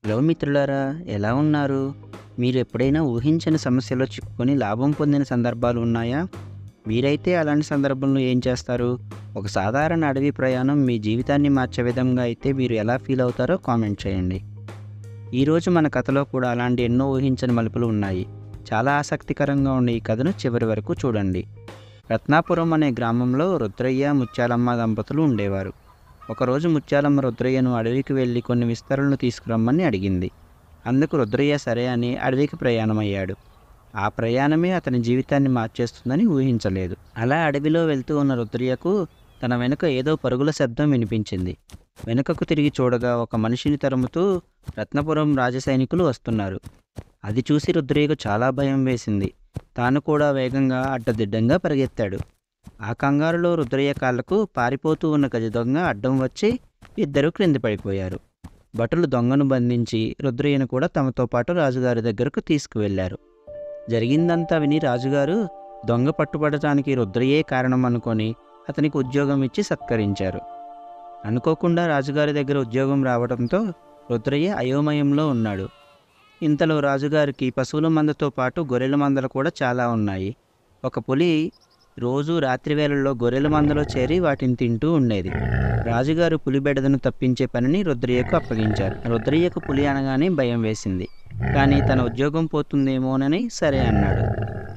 Hello మిత్రులారా, ఎలా ఉన్నారు? మీరు ఎప్పుడైనా ఊహించని సమస్యలో చిక్కుకొని లాభం పొందిన సందర్భాలు ఉన్నాయా? మీరైతే అలాంటి సందర్భంలో ఏం చేస్తారు? ఒక సాధారణ అడవి ప్రయాణం మీ జీవితాన్ని మార్చే విధంగా అయితే మీరు ఎలా ఫీల్ అవుతారో కామెంట్ చేయండి. ఈరోజు మన కథలో కూడా అలాంటి ఎన్నో ఊహించని మలుపులు ఉన్నాయి. చాలా ఆసక్తికరంగా ఉండే ఈ కథను చివరి వరకు చూడండి. రత్నాపురం అనే గ్రామంలో రుద్రయ్య, ముత్యాలమ్మ దంపతులు ఉండేవారు. ఒకరోజు ముత్యాలమ్మ రుద్రయ్యను అడవికి వెళ్ళి కొన్ని విస్తరణలు తీసుకురమ్మని అడిగింది. అందుకు రుద్రయ్య సరే అని అడవికి ప్రయాణమయ్యాడు. ఆ ప్రయాణమే అతని జీవితాన్ని మార్చేస్తుందని ఊహించలేదు. అలా అడవిలో వెళ్తూ ఉన్న రుద్రయ్యకు తన వెనుక ఏదో పరుగుల శబ్దం వినిపించింది. వెనుకకు తిరిగి చూడగా ఒక మనిషిని తరుముతూ రత్నపురం రాజసైనికులు వస్తున్నారు. అది చూసి రుద్రయ్యకు చాలా భయం వేసింది. తాను కూడా వేగంగా అడ్డదిడ్డంగా పరిగెత్తాడు. ఆ కంగారులో రుద్రయ్య కాళ్లకు పారిపోతూ ఉన్న గజ దొంగ అడ్డం వచ్చి ఇద్దరూ క్రింద పడిపోయారు. భటులు దొంగను బంధించి రుద్రయ్యను కూడా తమతో పాటు రాజుగారి దగ్గరకు తీసుకువెళ్లారు. జరిగిందంతా విని రాజుగారు దొంగ పట్టుబడటానికి రుద్రయ్యే కారణం అనుకొని అతనికి ఉద్యోగం ఇచ్చి సత్కరించారు. అనుకోకుండా రాజుగారి దగ్గర ఉద్యోగం రావడంతో రుద్రయ్య అయోమయంలో ఉన్నాడు. ఇంతలో రాజుగారికి పశువుల మందతో పాటు గొర్రెల మందలు కూడా చాలా ఉన్నాయి. ఒక పులి రోజు రాత్రి వేళల్లో గొర్రెల మందలో చేరి వాటిని తింటూ ఉండేది. రాజుగారు పులి బెడదను తప్పించే పనిని రుద్రయ్యకు అప్పగించారు. రుద్రయ్యకు పులి అనగానే భయం వేసింది. కానీ తన ఉద్యోగం పోతుందేమోనని సరే అన్నాడు.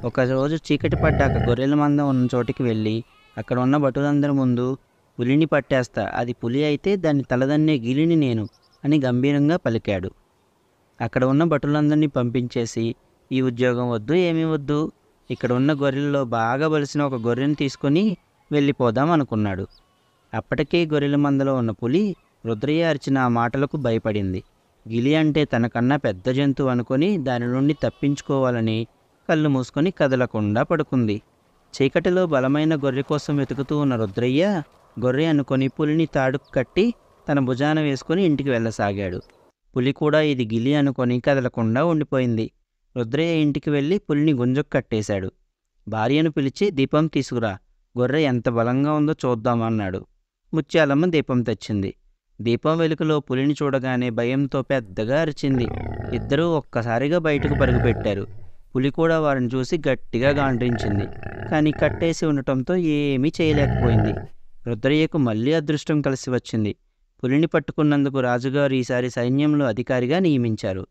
ఒకరోజు చీకటి పడ్డాక గొర్రెల మంద ఉన్న చోటికి వెళ్ళి అక్కడ ఉన్న భటులందరి ముందు పులిని పట్టేస్తా, అది పులి అయితే దాన్ని తలదన్నే గిలిని నేను అని గంభీరంగా పలికాడు. అక్కడ ఉన్న భటులందరినీ పంపించేసి ఈ ఉద్యోగం వద్దు, ఏమీ వద్దు, ఇక్కడ ఉన్న గొర్రెల్లో బాగా బలిసిన ఒక గొర్రెను తీసుకొని వెళ్ళిపోదాం అనుకున్నాడు. అప్పటికే గొర్రెల మందలో ఉన్న పులి రుద్రయ్య అరిచిన ఆ మాటలకు భయపడింది. గిలి అంటే తనకన్నా పెద్ద జంతువు అనుకొని దాని నుండి తప్పించుకోవాలని కళ్ళు మూసుకొని కదలకుండా పడుకుంది. చీకటిలో బలమైన గొర్రె కోసం వెతుకుతూ ఉన్న రుద్రయ్య గొర్రె అనుకొని పులిని తాడుకు కట్టి తన భుజాన వేసుకుని ఇంటికి వెళ్ళసాగాడు. పులి కూడా ఇది గిలి అనుకొని కదలకుండా ఉండిపోయింది. రుద్రయ్య ఇంటికి వెళ్ళి పులిని గుంజకు కట్టేశాడు. భార్యను పిలిచి దీపం తీసుకురా, గొర్రె ఎంత బలంగా ఉందో చూద్దామన్నాడు. ముత్యాలమ్మ దీపం తెచ్చింది. దీపం వెలుగులో పులిని చూడగానే భయంతో పెద్దగా అరిచింది. ఇద్దరూ ఒక్కసారిగా బయటకు పరుగుపెట్టారు. పులి కూడా వారిని చూసి గట్టిగా గాండ్రించింది. కానీ కట్టేసి ఉండటంతో ఏమీ చేయలేకపోయింది. రుద్రయ్యకు మళ్ళీ అదృష్టం కలిసి వచ్చింది. పులిని పట్టుకున్నందుకు రాజుగారు ఈసారి సైన్యంలో అధికారిగా నియమించారు.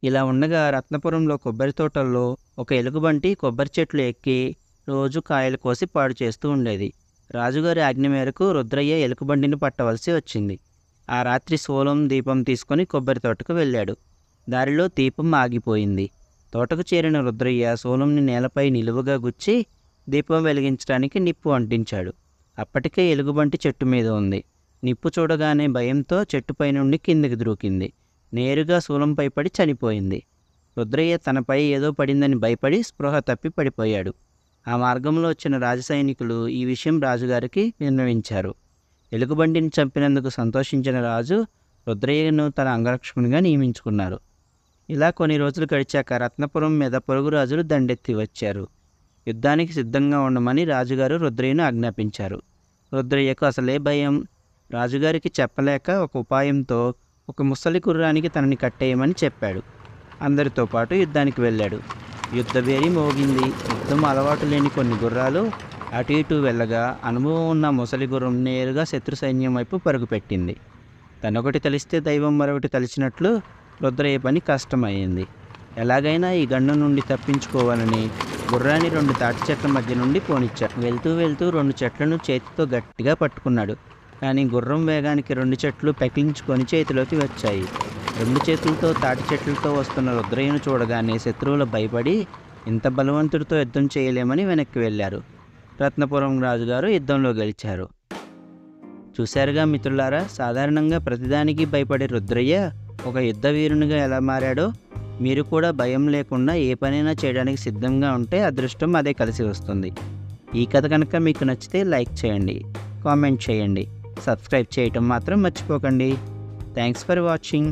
ఇలా ఉండగా రత్నపురంలో కొబ్బరి తోటల్లో ఒక ఎలుగుబంటి కొబ్బరి చెట్లు ఎక్కి రోజు కాయలు కోసి పాడు చేస్తూ ఉండేది. రాజుగారి ఆజ్ఞ మేరకు రుద్రయ్య ఎలుగుబంటిని పట్టవలసి వచ్చింది. ఆ రాత్రి సోలం దీపం తీసుకొని కొబ్బరి తోటకు వెళ్ళాడు. దారిలో దీపం ఆగిపోయింది. తోటకు చేరిన రుద్రయ్య సోలంని నేలపై నిలువుగా గుచ్చి దీపం వెలిగించడానికి నిప్పు అంటించాడు. అప్పటికే ఎలుగుబంటి చెట్టు మీద ఉంది. నిప్పు చూడగానే భయంతో చెట్టుపై నుండి కిందికి దూకింది. నేరుగా శూలంపై పడి చనిపోయింది. రుద్రయ్య తనపై ఏదో పడిందని భయపడి స్పృహ తప్పి పడిపోయాడు. ఆ మార్గంలో వచ్చిన రాజసైనికులు ఈ విషయం రాజుగారికి విన్నవించారు. ఎలుగుబంటిని చంపినందుకు సంతోషించిన రాజు రుద్రయ్యను తన అంగరక్షకునిగా నియమించుకున్నారు. ఇలా కొన్ని రోజులు గడిచాక రత్నపురం మీద పొరుగు రాజులు దండెత్తి వచ్చారు. యుద్ధానికి సిద్ధంగా ఉండమని రాజుగారు రుద్రయ్యను ఆజ్ఞాపించారు. రుద్రయ్యకు అసలే భయం. రాజుగారికి చెప్పలేక ఒక ఉపాయంతో ఒక ముసలి గుర్రానికి తనని కట్టేయమని చెప్పాడు. అందరితో పాటు యుద్ధానికి వెళ్ళాడు. యుద్ధభేరి మోగింది. యుద్ధం అలవాటు లేని కొన్ని గుర్రాలు అటు ఇటు వెళ్ళగా అనుభవం ఉన్న ముసలి గుర్రం నేరుగా శత్రు సైన్యం వైపు పరుగుపెట్టింది. తనొకటి తలిస్తే దైవం మరొకటి తలిచినట్లు రుద్రయ్య పని కష్టమైంది. ఎలాగైనా ఈ గండం నుండి తప్పించుకోవాలని గుర్రాన్ని 2 తాటి చెట్ల మధ్య నుండి పోనిచ్చాడు. వెళ్తూ వెళ్తూ 2 చెట్లను చేతితో గట్టిగా పట్టుకున్నాడు. కానీ గుర్రం వేగానికి 2 చెట్లు పెకిలించుకొని చేతిలోకి వచ్చాయి. 2 చేతులతో తాటి చెట్లతో వస్తున్న రుద్రయ్యను చూడగానే శత్రువులు భయపడి ఇంత బలవంతుడితో యుద్ధం చేయలేమని వెనక్కి వెళ్ళారు. రత్నపురం రాజుగారు యుద్ధంలో గెలిచారు. చూశారుగా మిత్రులారా, సాధారణంగా ప్రతిదానికి భయపడే రుద్రయ్య ఒక యుద్ధ వీరునిగా ఎలా మారాడో. మీరు కూడా భయం లేకుండా ఏ పనైనా చేయడానికి సిద్ధంగా ఉంటే అదృష్టం అదే కలిసి వస్తుంది. ఈ కథ కనుక మీకు నచ్చితే లైక్ చేయండి, కామెంట్ చేయండి, సబ్స్క్రైబ్ చేయటం మాత్రం మర్చిపోకండి. Thanks for watching.